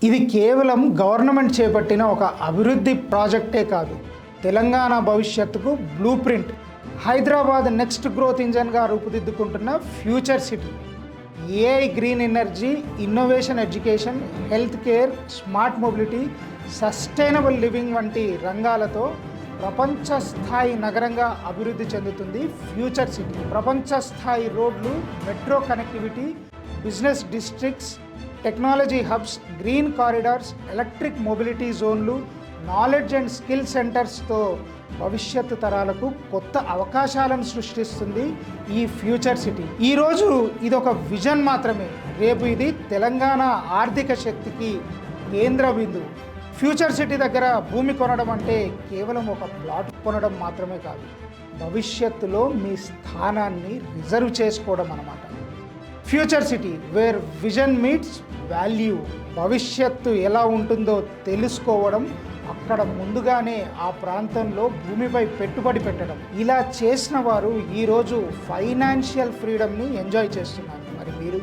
ఇది కేవలం గవర్నమెంట్ చేపట్టిన ఒక అభివృద్ధి ప్రాజెక్టే కాదు, తెలంగాణ భవిష్యత్తుకు blue print. Hyderabad next growth ఇంజన్గా రూపుదిద్దుకుంటున్న future city. AI, green energy, innovation, education, health care, smart mobility, sustainable living వంటి రంగాలతో ప్రపంచ స్థాయి నగరంగా అభివృద్ధి చెందుతుంది ఫ్యూచర్ సిటీ. ప్రపంచ స్థాయి రోడ్లు, metro connectivity, business districts, technology hubs, green corridors, electric mobility జోన్లు, నాలెడ్జ్ అండ్ స్కిల్ సెంటర్స్తో భవిష్యత్తు తరాలకు కొత్త అవకాశాలను సృష్టిస్తుంది ఈ ఫ్యూచర్ సిటీ. ఈరోజు ఇదొక విజన్ మాత్రమే, రేపు ఇది తెలంగాణ ఆర్థిక శక్తికి కేంద్ర బిందువు. ఫ్యూచర్ సిటీ దగ్గర భూమి కొనడం అంటే కేవలం ఒక ప్లాట్ కొనడం మాత్రమే కాదు, భవిష్యత్తులో మీ స్థానాన్ని రిజర్వ్ చేసుకోవడం అన్నమాట. Future city where vision meets value. భవిష్యత్తు ఎలా ఉంటుందో తెలుసుకోవడం, అక్కడ ముందుగానే ఆ ప్రాంతంలో భూమిపై పెట్టుబడి పెట్టడం. ఇలా చేసిన వారు ఈరోజు ఫైనాన్షియల్ ఫ్రీడమ్ని ఎంజాయ్ చేస్తున్నారు. మరి మీరు